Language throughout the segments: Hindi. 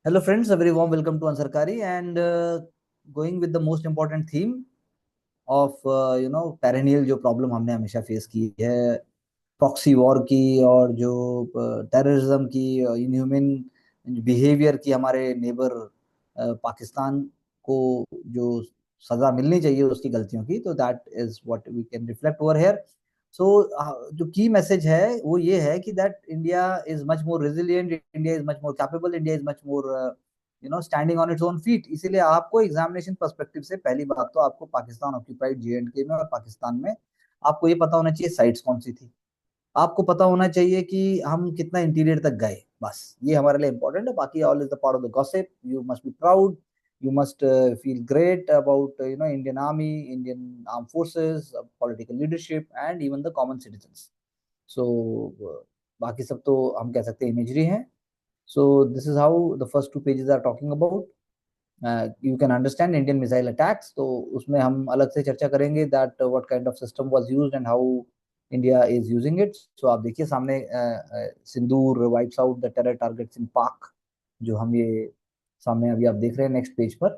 Hello, friends. A very warm welcome to Ansarkari, and going with the most important theme of perennial जो प्रॉब्लम हमने हमेशा फेस की है, प्रॉक्सी वॉर की और जो टेररिज्म की, इनह्यूमन बिहेवियर की हमारे नेबर पाकिस्तान को जो सजा मिलनी चाहिए उसकी गलतियों की, तो that is what we can reflect over here. So जो की मैसेज है वो ये है कि that India is much more resilient, India is much more capable, India is much more standing on its own feet. इसीलिए आपको एग्जामिनेशन पर्सपेक्टिव से पहली बात तो आपको पाकिस्तान ऑक्यूपाइड J&K में और पाकिस्तान में आपको ये पता होना चाहिए साइट्स कौन सी थी. आपको पता होना चाहिए कि हम कितना इंटीरियर तक गए. बस ये हमारे लिए इंपॉर्टेंट है. बाकी all is the part of the gossip. You must be proud, you must feel great about Indian army, Indian armed forces, political leadership and even the common citizens. So बाकी सब तो हम कह सकते हैं इमेजरी है. So this is how the first two pages are talking about. You can understand Indian missile attacks. तो उसमें हम अलग से चर्चा करेंगे that what kind of system was used and how India is using it. So आप देखिए सामने सिंदूर wipes out the terror targets in Pak, जो हम ये सामने अभी आप देख रहे हैं नेक्स्ट पेज पर.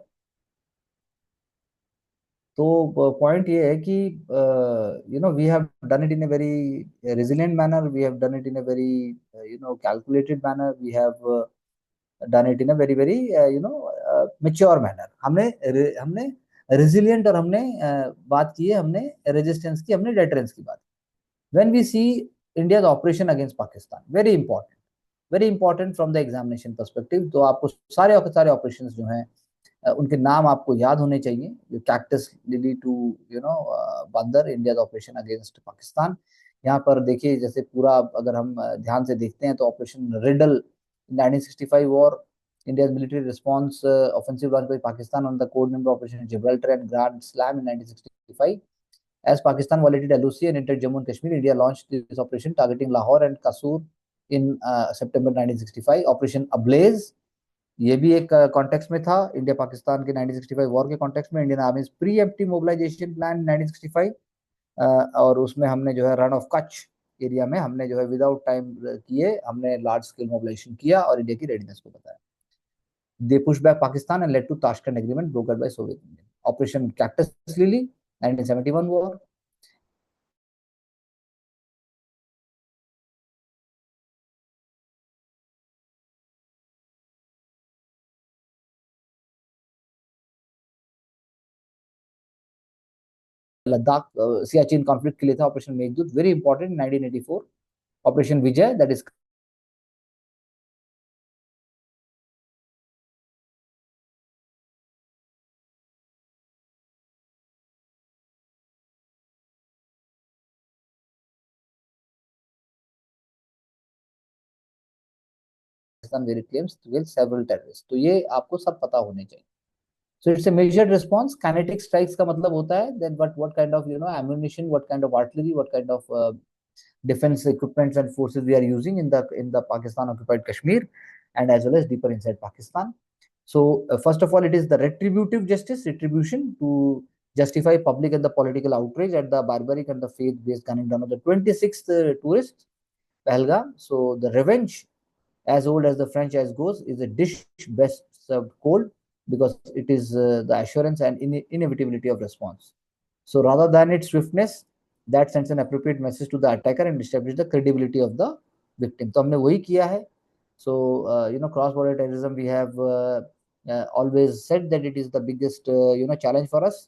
तो पॉइंट ये है कि we have done it in a very resilient manner, we have done it in a very calculated manner, we have done it in a very very mature manner. हमने रेजिलिएंट और हमने बात की है, हमने रेजिस्टेंस की, हमने डेटरेंस की बात. When we see India's operation against Pakistan, very important from the examination perspective. तो आपको सारे ऑपरेशंस जो हैं उनके नाम आपको याद होने चाहिए. कैक्टस लिली टू बंदर, इंडिया ऑपरेशन अगेंस्ट पाकिस्तान. यहाँ पर देखिए जैसे पूरा अगर हम ध्यान से देखते हैं तो operation riddle 1965 war, India's military response offensive launched by Pakistan on the code name Operation Gibraltar and Grand Slam in 1965. As Pakistan violated LOC and entered Jammu and Kashmir, India launched this operation targeting Lahore and Kasur in September 1965. Operation Ablaze, ये भी एक कॉन्टेक्स्ट में था इंडिया पाकिस्तान के 1965 वॉर के कॉन्टेक्स्ट में. Indian Army preemptive mobilisation plan 1965, और उसमें हमने जो है रन ऑफ कच्छ एरिया में हमने जो है विदाउट टाइम किए हमने लार्ज स्केल मोबिलाइजेशन किया और इंडिया की रेडीनेस को बताया. They push back Pakistan and led to Tashkent agreement brokered by Soviet Union. Operation Cactus Lily 1971 war. Ladakh Siachen conflict के लिए था Operation Meghdoot, very important 1984. Operation Vijay, that is Pakistan very claims with several terrorist. तो ये आपको सब पता होने चाहिए. So it's a measured response. Kinetic strikes का मतलब होता है then what kind of ammunition, what kind of artillery, what kind of defense equipments and forces we are using in the Pakistan occupied Kashmir and as well as deeper inside Pakistan. So first of all, it is the retributive justice, retribution to justify public and the political outrage at the barbaric and the faith-based gunning down of the 26th tourists Pahalgam. So the revenge, as old as the French as goes, is a dish best served cold because it is the assurance and inevitability of response. So rather than its swiftness, that sends an appropriate message to the attacker and establishes the credibility of the victim. तो हमने वही किया है. So cross-border terrorism, we have always said that it is the biggest challenge for us.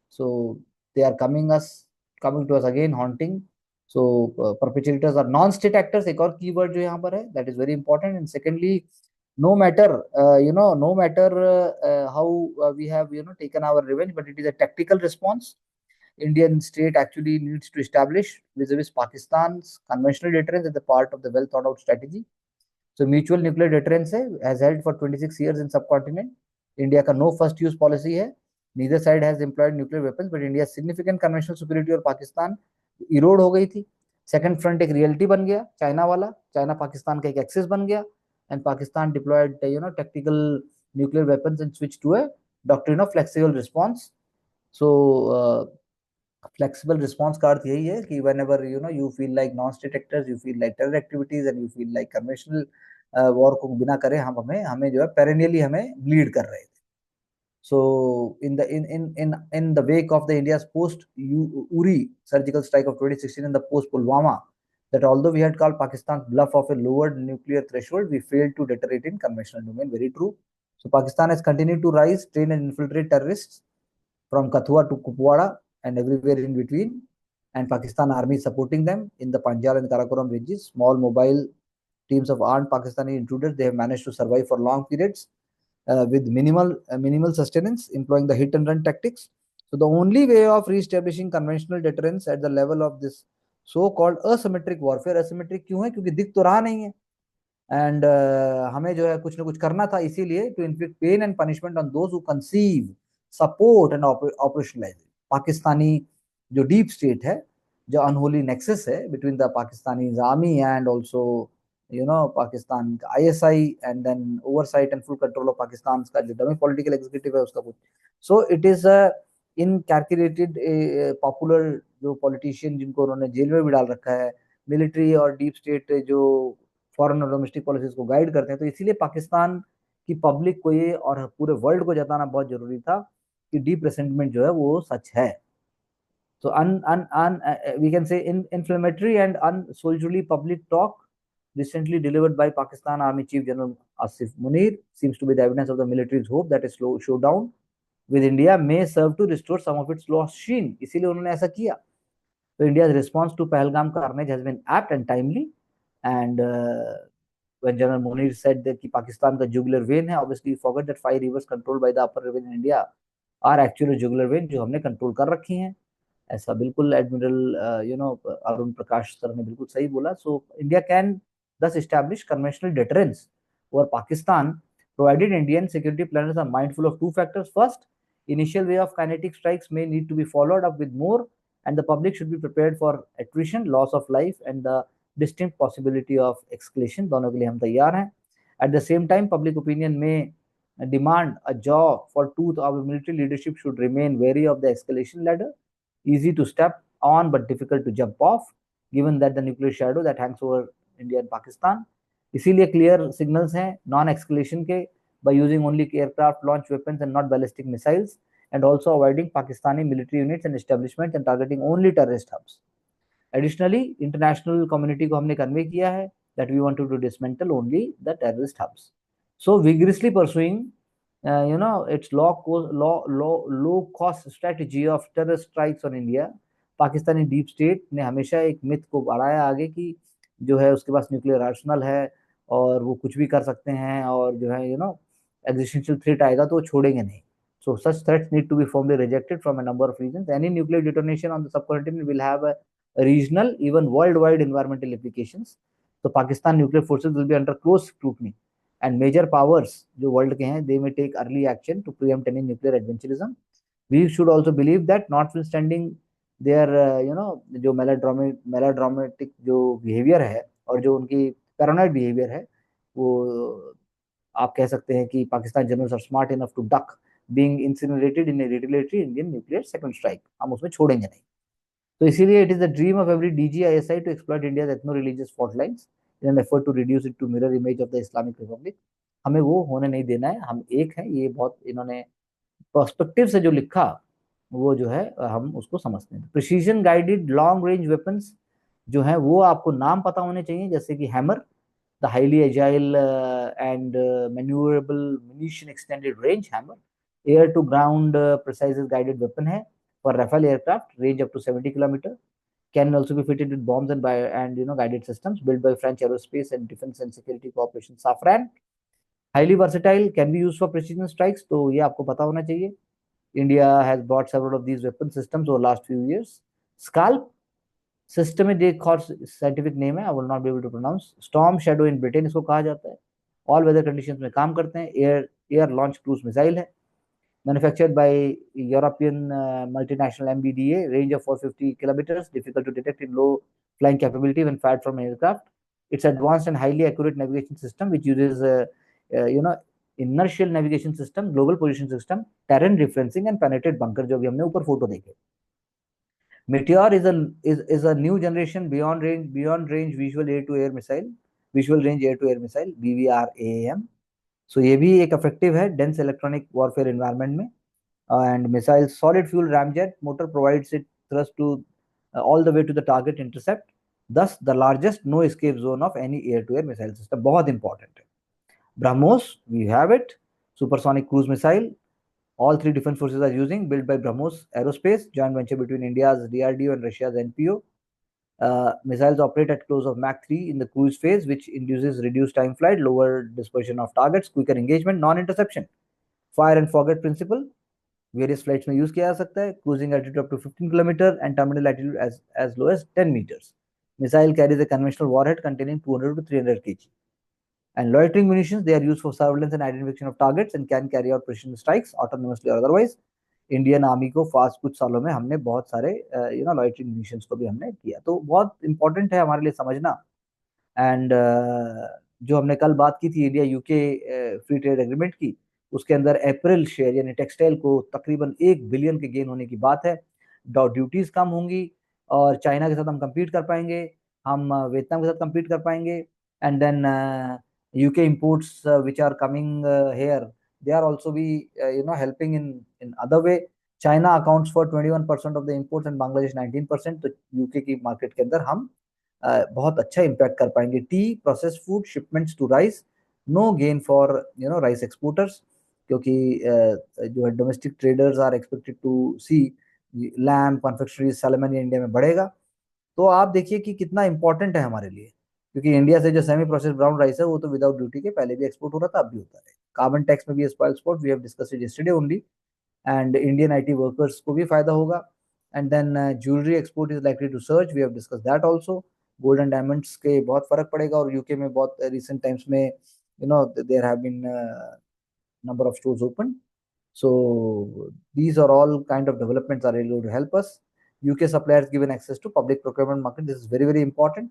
So they are coming to us again, haunting. So perpetrators are non-state actors. एक और कीवर्ड जो यहाँ पर है, that is very important. And secondly, no matter how we have taken our revenge, but it is a tactical response. Indian state actually needs to establish vis-a-vis Pakistan's conventional deterrence as a part of the well thought out strategy. So mutual nuclear deterrence has held for 26 years in subcontinent. India का no first use policy है. Neither side has employed nuclear weapons, but India's significant conventional superiority और पाकिस्तान इरोड हो गई थी. सेकंड फ्रंट एक रियलिटी बन गया, चाइना वाला. चाइना पाकिस्तान का एक एक्सेस बन गया and Pakistan deployed tactical nuclear weapons and switched to a doctrine of flexible response. So flexible response का अर्थ यही है कि whenever you feel like non-state actors, you feel like terror activities and you feel like conventional war को बिना करे हमें हमें जो है पेरेनियली हमें ब्लीड कर रहे थे. So in the wake of the India's post Uri surgical strike of 2016 and the post Pulwama, that although we had called Pakistan's bluff of a lowered nuclear threshold, we failed to deter it in conventional domain. Very true. So Pakistan has continued to rise, train and infiltrate terrorists from Kathua to Kupwara and everywhere in between. And Pakistan army is supporting them in the Panjal and Karakoram ranges. Small mobile teams of armed Pakistani intruders, they have managed to survive for long periods with minimal sustenance, employing the hit and run tactics. So the only way of re-establishing conventional deterrence at the level of this so-called asymmetric warfare, asymmetric क्यों है? क्योंकि दिख तो रहा नहीं है, एंड हमें जो है कुछ ना कुछ करना था, इसीलिए to inflict pain and punishment on those who conceive, support and operationalise Pakistani जो डीप स्टेट है, जो अनहोली नेक्सस है between the Pakistani army and also Pakistan का ISI, and then oversight and full control of Pakistan का जो डमी पॉलिटिकल एग्जीक्यूटिव है उसका कुछ. So it is in calculated popular जो पॉलिटिशियन जिनको उन्होंने जेल में भी डाल रखा है, मिलिट्री और डीप स्टेट जो फॉरेन और डोमेस्टिक पॉलिसीज को गाइड करते हैं. तो इसीलिए पाकिस्तान की पब्लिक को ये और पूरे वर्ल्ड को जताना बहुत जरूरी था कि डीप रिसेंटमेंट जो है वो सच है. So we can say inflammatory and unsoldierly public talk recently delivered by Pakistan Army Chief General Asif Munir seems to be the evidence of the military's hope that a slow showdown with India may serve to restore some of its lost sheen. इसीलिए उन्होंने ऐसा किया. So India's response to Pahalgam carnage has been apt and timely. And when General Munir said that Pakistan का jugular vein है, obviously he forgot that 5 rivers controlled by the upper river in India are actually jugular vein जो हमने कंट्रोल कर रखी हैं. ऐसा बिल्कुल एडमिरल अरुण प्रकाश सर ने बिल्कुल सही बोला. So India can thus establish conventional deterrence over Pakistan, provided Indian security planners are mindful of two factors. First, initial wave of kinetic strikes may need to be followed up with more, and the public should be prepared for attrition, loss of life, and the distinct possibility of escalation. दोनों के लिए हम तैयार हैं. At the same time, public opinion may demand a jaw for tooth. Our military leadership should remain wary of the escalation ladder, easy to step on but difficult to jump off, given that the nuclear shadow that hangs over India and Pakistan. इसीलिए क्लियर सिग्नल्स हैं नॉन एक्सकलेशन के, by using only aircraft launch weapons and not ballistic missiles, and also avoiding Pakistani military units and establishments and targeting only terrorist hubs. Additionally, international community को हमने convey किया है that we want to dismantle only the terrorist hubs. So vigorously pursuing its low cost strategy of terrorist strikes on India, Pakistani deep state ने हमेशा एक मिथ को बढ़ाया आगे कि जो है उसके पास न्यूक्लियर आर्सेनल है और वो कुछ भी कर सकते हैं, और जो है एग्जिस्टेंशियल थ्रेट आएगा तो वो छोड़ेंगे नहीं. So such threats need to be firmly rejected from a number of reasons. Any nuclear detonation on the subcontinent will have a regional, even worldwide environmental implications. So Pakistan nuclear forces will be under close scrutiny, and major powers जो world के हैं, they may take early action to preempt any nuclear adventurism. We should also believe that notwithstanding their जो melodramatic जो behavior है और जो उनकी paranoid behavior है, वो आप कह सकते हैं कि Pakistan generals are smart enough to duck being incinerated in a retaliatory Indian nuclear second strike. हम उसमें छोड़ेंगे नहीं. तो इसीलिए it is the dream of every DGISI to exploit India's ethno-religious fault lines in an effort to reduce it to mirror image of the Islamic Republic. हमें वो होने नहीं देना है. हम एक हैं. ये बहुत इन्होंने पर्सपेक्टिव से जो लिखा वो जो है हम उसको समझते हैं. Precision guided long range weapons जो है वो आपको नाम पता होने चाहिए, जैसे कि hammer, the highly agile and maneuverable munition extended range hammer, air to ground precise guided weapon है for Rafale aircraft, range up to 70 km, can also be fitted with bombs and guided systems built by French Aerospace and Defense and Security Cooperation Safran. Highly versatile, can be used for precision strikes, तो ये आपको पता होना चाहिए. India has bought several of these weapon systems over the last few years. Scalp, systematic scientific name है, I will not be able to pronounce. Storm Shadow in Britain इसको कहा जाता है. All weather conditions में काम करते हैं. Air launch cruise missile है. Manufactured by European multinational MBDA, range of 450 kilometers, difficult to detect in low flying capability when fired from an aircraft. It's advanced and highly accurate navigation system which uses inertial navigation system, global position system, terrain referencing and penetrate bunker, जो भी हमने ऊपर फोटो देखे. Meteor is a new generation beyond range visual air to air missile visual range air to air missile, BVRAAM। So ये भी एक इफेक्टिव है डेंस इलेक्ट्रॉनिक वॉरफेयर एनवायरनमेंट में। And missile solid fuel ramjet motor provides it thrust to all the way to the target intercept, thus the largest no escape zone of any air to air missile system। बहुत इंपॉर्टेंट है। BrahMos, we have it, supersonic cruise missile, all three defense forces are using, built by BrahMos Aerospace, joint venture between India's DRDO and Russia's NPO। Missiles operate at close of Mach 3 in the cruise phase, which induces reduced time flight, lower dispersion of targets, quicker engagement, non-interception, fire and forget principle। Various flights में यूज किया जा सकता है। Cruising altitude up to 15 kilometre and terminal altitude as low as 10 meters। Missile carries a conventional warhead containing 200 to 300 kg। And loitering munitions, they are used for surveillance and identification of targets and can carry out precision strikes autonomously or otherwise। Indian army को फास्ट कुछ सालों में हमने बहुत सारे लॉइटरिंग munitions को भी हमने किया, तो बहुत इंपॉर्टेंट है हमारे लिए समझना। एंड जो हमने कल बात की थी India UK free trade agreement की, उसके अंदर अप्रैल शेयर यानी टेक्सटाइल को तकरीबन 1 बिलियन के गेन होने की बात है। ड्यूटीज कम होंगी और चाइना के साथ हम compete कर पाएंगे, हम वियतनाम के साथ compete कर पाएंगे। And then UK imports which are coming here, they are also be helping in other way। China accounts for 21% of the imports and Bangladesh 19%। तो यूके की मार्केट के अंदर हम बहुत अच्छा इम्पैक्ट कर पाएंगे। Tea, process food, shipments to rice, no gain for rice exporters, क्योंकि जो है domestic traders are expected to see lamb, confectionery, salmon India में बढ़ेगा। तो आप देखिए कि कितना इंपॉर्टेंट है हमारे लिए, क्योंकि इंडिया से जो सेमी प्रोसेस ब्राउन राइस है वो तो विदाउट ड्यूटी के पहले भी एक्सपोर्ट हो रहा था, अब भी होता है। कार्बन टैक्स में भी export, we have discussed it yesterday only. And Indian IT workers को भी फायदा होगा। And then jewellery export is likely to search, we have discuss that also. Gold and diamonds के बहुत फर्क पड़ेगा, और यूके में बहुत रिसेंट टाइम्स में there have been number of stores open। So these are all kind of developments are really going to help us। UK suppliers given access to public procurement market, this is very very important।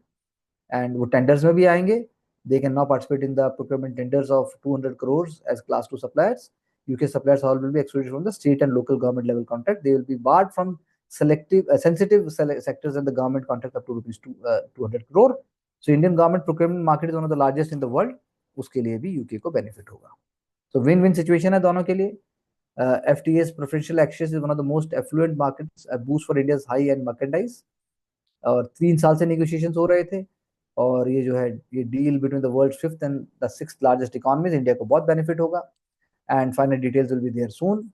and वो tenders में भी आएंगे, they can now participate in the procurement tenders of 200 crores as class 2 suppliers। UK suppliers all will be excluded from the state and local government level contract, they will be barred from selective sensitive sectors in the government contract up to rupees 200 crore। so Indian government procurement market is one of the largest in the world, उसके लिए भी UK को benefit होगा। तो विन विन सिचुएशन है दोनों के लिए। FTA's preferential access is one of the most affluent markets, a boost for India's high end merchandise। और 3 साल से नेगोशिएशंस हो रहे थे, और ये जो है ये deal between the world 5th and the 6th largest economies, India को बहुत बेनिफिट होगा। And final details will be there soon.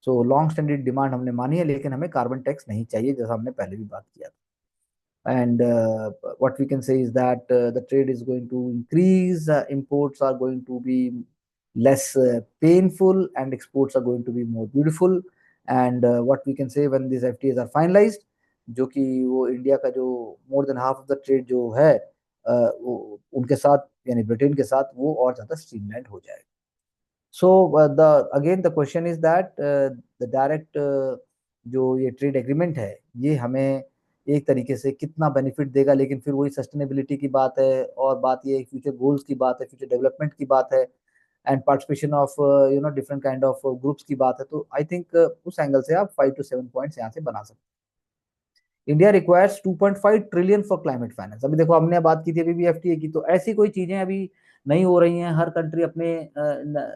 So long standing demand हमने मानी है, लेकिन हमें कार्बन टैक्स नहीं चाहिए, जैसा हमने पहले भी बात किया था। And what we can say is that the trade is going to increase, imports are going to be less painful, and exports are going to be more beautiful। and what we can say when these FTAs are finalized, जो कि वो इंडिया का जो more than half of the trade जो है वो उनके साथ यानी ब्रिटेन के साथ वो और ज्यादा स्ट्रीमलाइंड हो जाएगा। So the question is that the direct जो ये ट्रेड एग्रीमेंट है ये हमें एक तरीके से कितना बेनिफिट देगा, लेकिन फिर वही सस्टेनेबिलिटी की बात है, और बात ये फ्यूचर गोल्स की बात है, फ्यूचर डेवलपमेंट की बात है, and participation of different kind of groups की बात है। तो आई थिंक उस एंगल से आप 5 to 7 पॉइंट्स यहाँ से बना सकते हैं। India requires 2.5 trillion for climate finance. अभी देखो हमने बात की थी अभी भी FTA की, तो ऐसी कोई चीजें अभी नहीं हो रही हैं। हर कंट्री अपने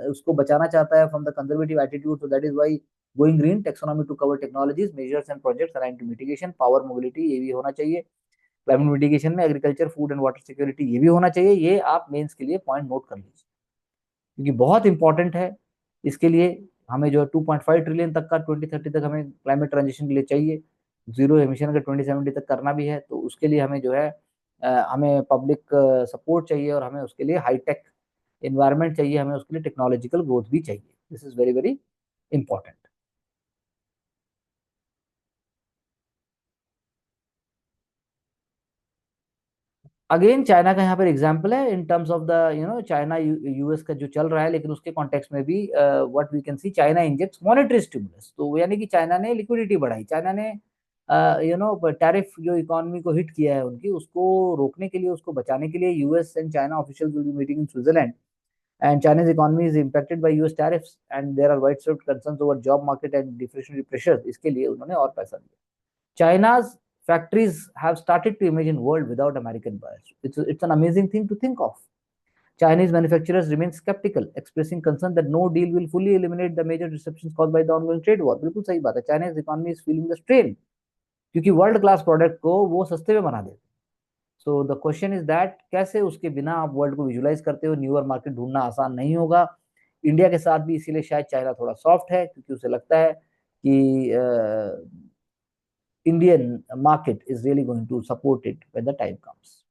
उसको बचाना चाहता है from the conservative attitude. So that is why going green, taxonomy to cover technologies, measures and projects aligned to mitigation, power mobility, ये भी होना चाहिए। क्लाइमेट मिटिगेशन में agriculture, food and water security, ये भी होना चाहिए। ये आप मेंस के लिए पॉइंट नोट कर लीजिए, क्योंकि बहुत इंपॉर्टेंट है। इसके लिए हमें जो है 2.5 ट्रिलियन तक का 2030 तक हमें क्लाइमेट ट्रांजिशन के लिए चाहिए। जीरो एमिशन अगर 2070 तक करना भी है, तो उसके लिए हमें जो है हमें पब्लिक सपोर्ट चाहिए, और हमें उसके लिए हाईटेक एनवायरनमेंट चाहिए, हमें उसके लिए टेक्नोलॉजिकल ग्रोथ भी चाहिए। This is very very important. Again China का यहाँ पर एग्जाम्पल है in terms of the China US का जो चल रहा है, लेकिन उसके कॉन्टेक्स्ट में भी what we can see, China injects monetary stimulus. तो यानी कि चाइना ने लिक्विडिटी बढ़ाई, चाइना ने टैरिफ जो इकोनॉमी को हिट किया है उनकी, उसको रोकने के लिए, उसको बचाने के लिए US and China officials will be meeting in Switzerland. and China's economy is impacted by US tariffs and there are widespread concerns over job market and deflationary pressures। इसके लिए उन्होंने और पैसा दिया। China's factories have started to imagine world without American buyers. It's an amazing thing to think of. Chinese manufacturers remain skeptical, expressing concern that no deal will fully eliminate the major disruptions caused by the ongoing trade war. बिल्कुल सही बात है, Chinese economy is feeling the strain क्योंकि वर्ल्ड क्लास प्रोडक्ट को वो सस्ते में बना देते। So the question is that कैसे उसके बिना आप वर्ल्ड को विजुलाइज करते हो, न्यूअर मार्केट ढूंढना आसान नहीं होगा। इंडिया के साथ भी इसीलिए शायद चाइना थोड़ा सॉफ्ट है, क्योंकि उसे लगता है कि Indian market is really going to support it when the time comes.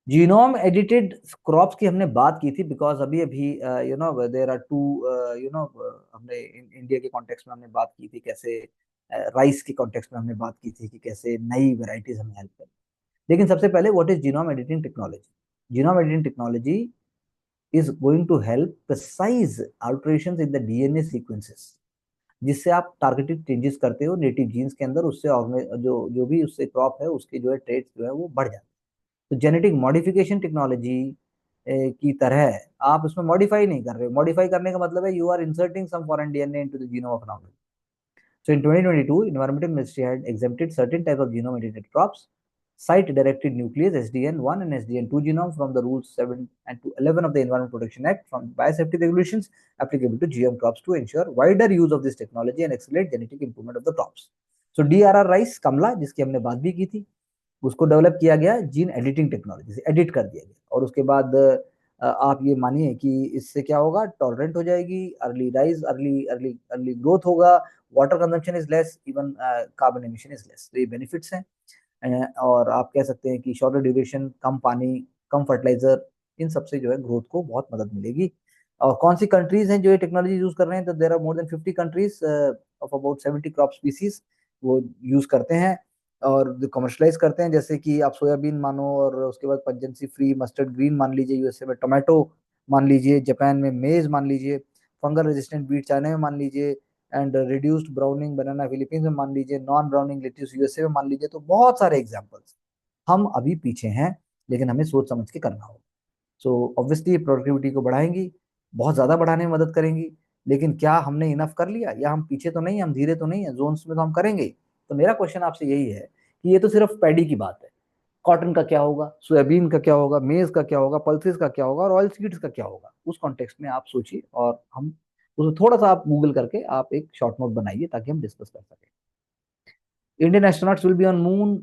Genome edited crops की हमने बात की थी, बिकॉज अभी अभी you know there are two you know हमने इंडिया के कॉन्टेक्स्ट में हमने बात की थी कैसे राइस के कॉन्टेक्स्ट में हमने बात की थी कि कैसे नई वेराइटीज हमें हेल्प करें। लेकिन सबसे पहले what is genome editing technology? Genome editing technology is going to help precise alterations in the DNA sequences, जिससे आप टारगेटेड चेंजेस करते हो नेटिव जीन्स के अंदर, उससे जो जो भी उससे क्रॉप है उसके जो है ट्रेड्स जो है वो बढ़ जाते हैं। तो जेनेटिक मॉडिफिकेशन टेक्नोलॉजी की तरह आप उसमें मॉडिफाई नहीं कर रहे हो। मॉडिफाई करने का मतलब है you are inserting some foreign DNA into the genome of an organism. So in 2022, Environmental Ministry had exempted certain types of genome-edited crops, site-directed nuclease (SDN1) and SDN2 genome from the Rules 7 and 11 of the Environment Protection Act from biosafety regulations applicable to GM crops to ensure wider use of this technology and accelerate genetic improvement of the crops. So DRR rice, कमला, जिसकी हमने बात भी की थी, उसको डेवलप किया गया जीन एडिटिंग टेक्नोलॉजी से, एडिट कर दिया गया। और उसके बाद आप ये मानिए कि इससे क्या होगा, टॉलरेंट हो जाएगी, early rise, early early early growth होगा, water consumption is less, even carbon emission is less. तो ये बेनिफिट्स हैं। और आप कह सकते हैं कि शॉर्टर ड्यूरेशन, कम पानी, कम फर्टिलाइजर, इन सबसे जो है ग्रोथ को बहुत मदद मिलेगी। और कौन सी कंट्रीज हैं जो ये टेक्नोलॉजी यूज कर रहे हैं? तो there are more than 50 countries of about 70 crop species वो यूज करते हैं और कमर्शलाइज करते हैं। जैसे कि आप सोयाबीन मानो, और उसके बाद पंजेंसी फ्री मस्टर्ड ग्रीन मान लीजिए, यूएसए में टोमेटो मान लीजिए, जापान में मेज मान लीजिए, फंगल रेजिस्टेंट बीट चाइना में मान लीजिए, and reduced browning banana Philippines में मान लीजिए, नॉन ब्राउनिंग लेट्यूस यूएसए में मान लीजिए। तो बहुत सारे एग्जांपल्स। हम अभी पीछे हैं, लेकिन हमें सोच समझ के करना होगा। सो ऑब्वियसली प्रोडक्टिविटी को बढ़ाएंगी, बहुत ज्यादा बढ़ाने में मदद करेंगी। लेकिन क्या हमने इनफ कर लिया, या हम पीछे तो नहीं, हम धीरे तो नहीं है, जोन्स में तो हम करेंगे। तो मेरा क्वेश्चन आपसे यही है कि ये तो सिर्फ पैडी की बात है, कॉटन का क्या होगा, सोयाबीन का क्या होगा, मेज का क्या होगा, पल्सेस का क्या होगा, और ऑयल सीड्स का क्या होगा? उस कॉन्टेक्स्ट में आप सोचिए, और हम उसको थोड़ा सा आप गूगल करके आप एक शॉर्ट नोट बनाइए ताकि हम डिस्कस कर सकें। Indian astronauts will be on moon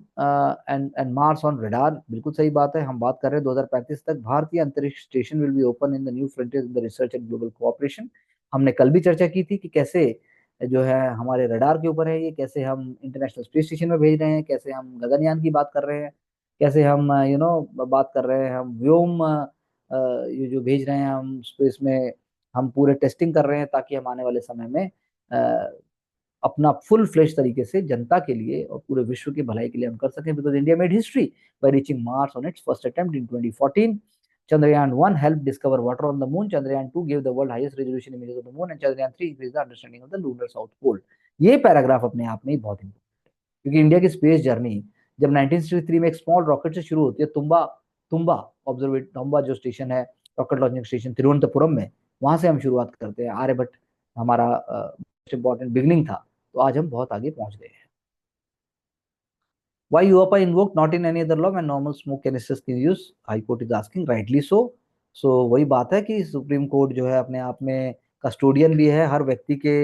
and Mars on radar, बिल्कुल सही बात है। हम बात कर रहे हैं 2035 तक भारतीय अंतरिक्ष station will be open in the new frontiers in the research and global cooperation. हमने कल भी चर्चा की थी कि कैसे जो है हमारे रडार के ऊपर है ये, कैसे हम इंटरनेशनल स्पेस स्टेशन में भेज रहे हैं, कैसे हम गगनयान की बात कर रहे हैं, कैसे हम बात कर रहे हैं, हम व्योम ये जो भेज रहे हैं हम स्पेस में, हम पूरे टेस्टिंग कर रहे हैं ताकि हम आने वाले समय में अपना फुल फ्लेश तरीके से जनता के लिए और पूरे विश्व की भलाई के लिए हम कर सकें। Because India made history by reaching Mars on it's first attempt in 2014। Chandrayaan 1 helped discover water on the moon. Chandrayaan 2 gave the world highest resolution images of the moon, and Chandrayaan 3 increased the understanding of the lunar south pole. ये पैराग्राफ अपने आप में ही बहुत इंपॉर्टेंट है, क्योंकि इंडिया की स्पेस जर्नी जब 1963 में एक स्मॉल रॉकेट से शुरू होती है, तुम्बा तुम्बा ऑब्जर्वेट तुम्बा जो स्टेशन है, रॉकेट लॉन्चिंग स्टेशन तिरुवनंतपुरम में, वहां से हम शुरुआत करते हैं। आर्यभट्ट हमारा मोस्ट इंपॉर्टेंट बिगनिंग था। तो आज हम बहुत आगे पहुंच गए हैं। Why UAPA invoked not in any other law when normal smoke canisters can use? High Court is asking, rightly so. So वही बात है कि सुप्रीम कोर्ट जो है अपने आप में कस्टोडियन भी है हर व्यक्ति के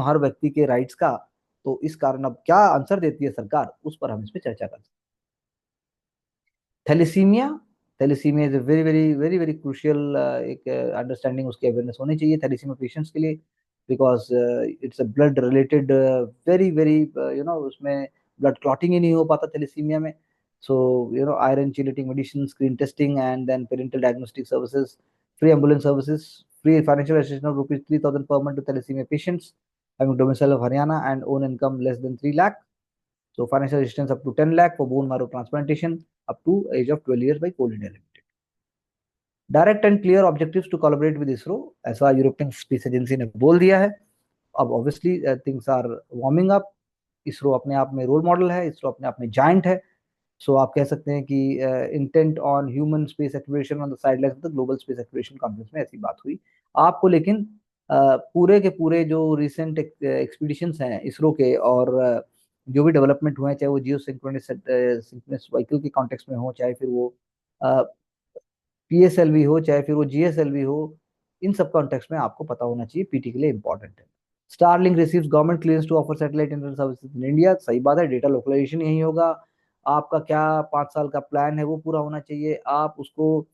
हर व्यक्ति के राइट्स का। तो इस कारण अब क्या आंसर देती है सरकार, उस पर हम इस पे चर्चा कर सकते हैं। Thalassemia, thalassemia is a very very very very crucial एक अंडरस्टैंडिंग, उसकी अवेयरनेस होनी चाहिए थैलेसीमिया पेशेंट्स के लिए, because it's a blood related very very उसमें ब्लड क्लॉटिंग ही नहीं हो पाता थैलेसीमिया में। So iron chelating medicine, screen testing, and then parental diagnostic services, free ambulance services, free financial assistance of ₹3,000 per month to thalassemia patients having domicile of Haryana and own income less than 3 lakh. So financial assistance up to 10 lakh for bone marrow transplantation up to age of 12 years by Coal India Limited. Direct and clear objectives to collaborate with ISRO, ऐसा यूरोपियन स्पेस एजेंसी ने बोल दिया है। अब obviously things are warming up. ISRO अपने आप में रोल मॉडल है, इसरो अपने आप में जायंट है। सो आप कह सकते हैं कि intent on human space exploration on the sidelines of the global space exploration conference में ऐसी बात हुई। आपको लेकिन पूरे के पूरे जो रिसेंट एक्सपीडिशंस हैं इसरो के, और जो भी डेवलपमेंट हुए हैं, चाहे वो जियो सिंक्रोनस व्हीकल के कॉन्टेक्स्ट में हो, चाहे फिर वो PSLV हो, चाहे फिर वो GSLV हो, इन सब कॉन्टेक्स्ट में आपको पता होना चाहिए, PT के लिए इंपॉर्टेंट है। Starlink receives government clearance to offer satellite internet services in India. सही बात है, डेटा लोकलाइजेशन यही होगा। आपका क्या 5 साल का प्लान है वो पूरा होना चाहिए। आप उसको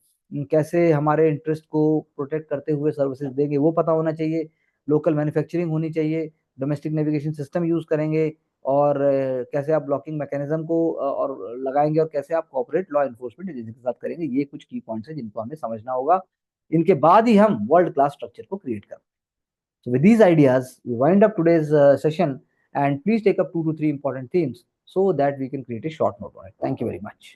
कैसे हमारे इंटरेस्ट को प्रोटेक्ट करते हुए सर्विसेज देंगे वो पता होना चाहिए। लोकल मैन्युफैक्चरिंग होनी चाहिए। डोमेस्टिक नेविगेशन सिस्टम यूज करेंगे, और कैसे आप ब्लॉकिंग मैकेनिज्म को और लगाएंगे, और कैसे आप कॉर्पोरेट लॉ एनफोर्समेंट एजेंसी के साथ करेंगे। ये कुछ की पॉइंट्स हैं जिनको हमें समझना होगा। इनके बाद ही हम वर्ल्ड क्लास स्ट्रक्चर को क्रिएट करें। So with these ideas, we wind up today's session, and please take up 2 to 3 important themes so that we can create a short note on it. Thank you very much.